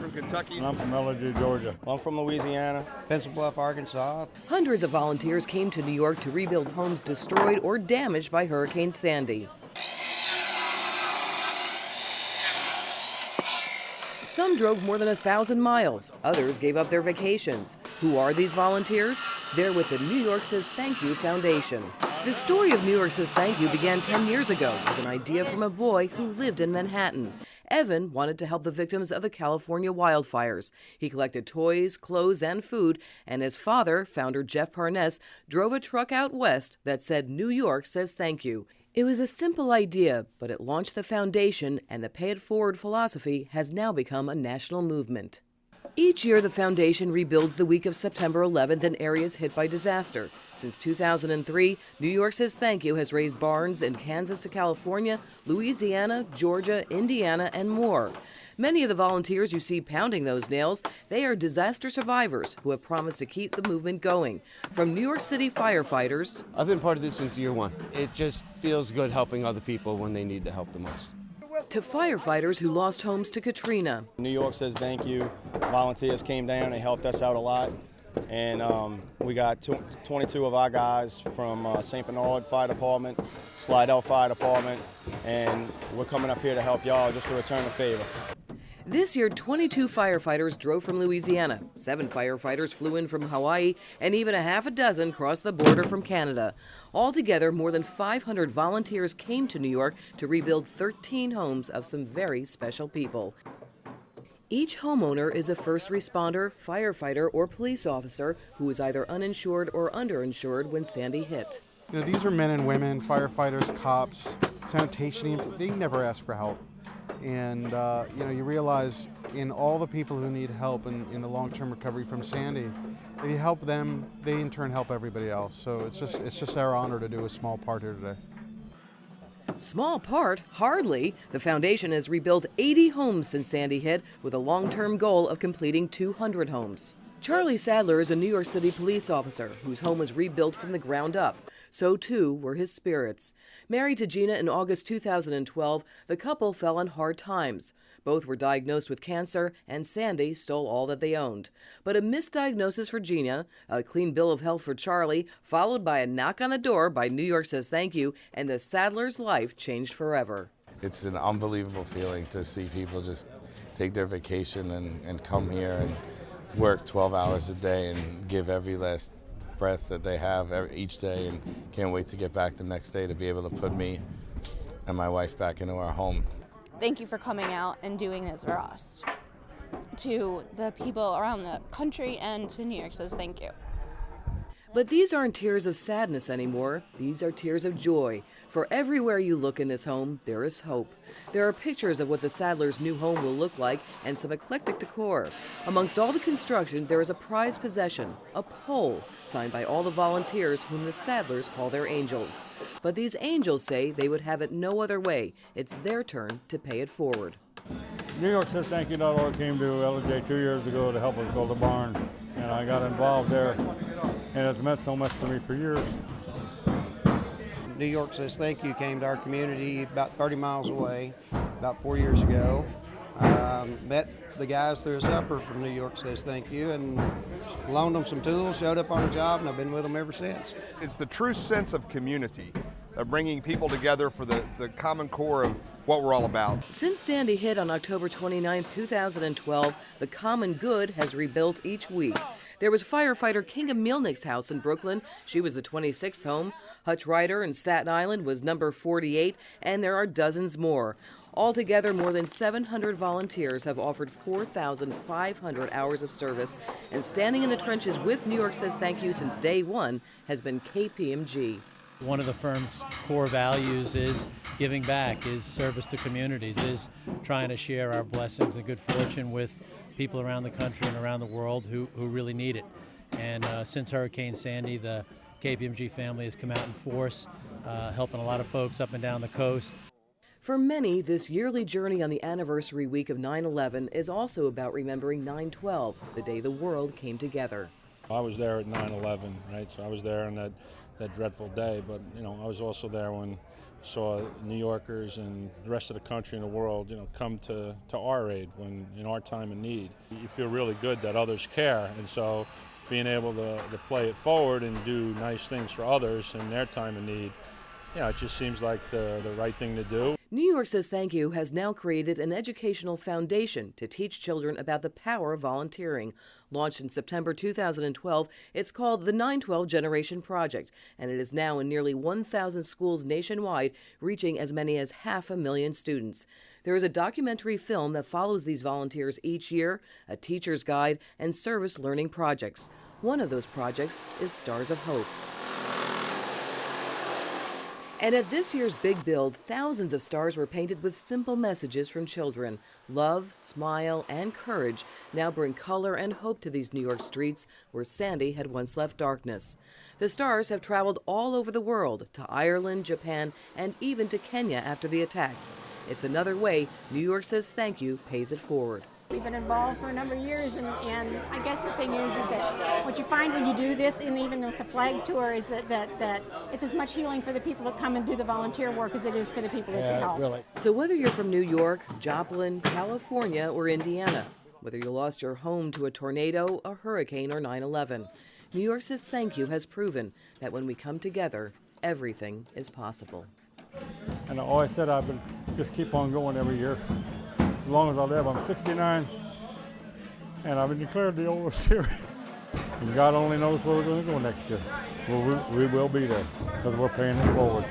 from Kentucky. And I'm from Ellijay, Georgia. I'm from Louisiana. Pencil Bluff, Arkansas. Hundreds of volunteers came to New York to rebuild homes destroyed or damaged by Hurricane Sandy. Some drove more than 1,000 miles. Others gave up their vacations. Who are these volunteers? They're with the New York Says Thank You Foundation. The story of New York Says Thank You began 10 years ago with an idea from a boy who lived in Manhattan. Evan wanted to help the victims of the California wildfires. He collected toys, clothes, and food, and his father, founder Jeff Parness, drove a truck out west that said New York Says Thank You. It was a simple idea, but it launched the foundation, and the Pay It Forward philosophy has now become a national movement. Each year, the foundation rebuilds the week of September 11th in areas hit by disaster. Since 2003, New York Says Thank You has raised barns in Kansas to California, Louisiana, Georgia, Indiana, and more. Many of the volunteers you see pounding those nails, they are disaster survivors who have promised to keep the movement going. From New York City firefighters. I've been part of this since year one. It just feels good helping other people when they need the help the most. To firefighters who lost homes to Katrina. New York Says Thank You. Volunteers came down, they helped us out a lot. And we got 22 of our guys from St. Bernard Fire Department, Slidell Fire Department, and we're coming up here to help y'all just to return the favor. This year, 22 firefighters drove from Louisiana, 7 firefighters flew in from Hawaii, and even a half a dozen crossed the border from Canada. Altogether, more than 500 volunteers came to New York to rebuild 13 homes of some very special people. Each homeowner is a first responder, firefighter, or police officer who was either uninsured or underinsured when Sandy hit. You know, these are men and women, firefighters, cops, sanitation, they never ask for help. And you know, you realize in all the people who need help in the long-term recovery from Sandy, if you help them, they in turn help everybody else. So it's just our honor to do a small part here today. Small part? Hardly. The foundation has rebuilt 80 homes since Sandy hit, with a long-term goal of completing 200 homes. Charlie Sadler is a New York City police officer whose home was rebuilt from the ground up. So too were his spirits. Married to Gina in August 2012, the couple fell on hard times. Both were diagnosed with cancer, and Sandy stole all that they owned. But a misdiagnosis for Gina, a clean bill of health for Charlie, followed by a knock on the door by New York Says Thank You, and the Sadler's life changed forever. It's an unbelievable feeling to see people just take their vacation and come here and work 12 hours a day and give every last breath that they have each day, and can't wait to get back the next day to be able to put me and my wife back into our home. Thank you for coming out and doing this for us. To the people around the country and to New York Says Thank you. But these aren't tears of sadness anymore. These are tears of joy. For everywhere you look in this home, there is hope. There are pictures of what the Sadlers' new home will look like and some eclectic decor. Amongst all the construction, there is a prized possession, a pole, signed by all the volunteers whom the Sadlers call their angels. But these angels say they would have it no other way. It's their turn to pay it forward. New York Says Thank You.org came to Ellijay 2 years ago to help us build a barn, and I got involved there, and it's meant so much to me for years. New York Says Thank You came to our community about 30 miles away about 4 years ago. Met the guys through a supper from New York Says Thank You and loaned them some tools, showed up on a job, and I've been with them ever since. It's the true sense of community, of bringing people together for the common core of what we're all about. Since Sandy hit on October 29, 2012, the common good has rebuilt each week. There was firefighter Kinga Mielnick's house in Brooklyn. She was the 26th home. Hutch Ryder in Staten Island was number 48, and there are dozens more. Altogether, more than 700 volunteers have offered 4,500 hours of service, and standing in the trenches with New York Says Thank You since day one has been KPMG. One of the firm's core values is giving back, is service to communities, is trying to share our blessings and good fortune with people around the country and around the world who really need it. And since Hurricane Sandy, the KPMG family has come out in force, helping a lot of folks up and down the coast. For many, this yearly journey on the anniversary week of 9/11 is also about remembering 9/12, the day the world came together. I was there at 9/11, right? So I was there on that dreadful day, but you know, I was also there when saw New Yorkers and the rest of the country and the world, come to our aid when in our time of need. You feel really good that others care, and so being able to play it forward and do nice things for others in their time of need, it just seems like the right thing to do. New York Says Thank You has now created an educational foundation to teach children about the power of volunteering. Launched in September 2012, it's called the 912 Generation Project, and it is now in nearly 1,000 schools nationwide, reaching as many as 500,000 students. There is a documentary film that follows these volunteers each year, a teacher's guide, and service learning projects. One of those projects is Stars of Hope. And at this year's Big Build, thousands of stars were painted with simple messages from children. Love, smile, and courage now bring color and hope to these New York streets where Sandy had once left darkness. The stars have traveled all over the world, to Ireland, Japan, and even to Kenya after the attacks. It's another way New York Says Thank You pays it forward. We've been involved for a number of years, and I guess the thing is that what you find when you do this, and even with the flag tour, is that it's as much healing for the people that come and do the volunteer work as it is for the people that can help. Really. So whether you're from New York, Joplin, California, or Indiana, whether you lost your home to a tornado, a hurricane, or 9/11, New York Says Thank You has proven that when we come together, everything is possible. And I always said I've been just keep on going every year. As long as I live, I'm 69, and I've been declared the oldest here. And God only knows where we're going to go next year. Well, we will be there because we're paying it forward.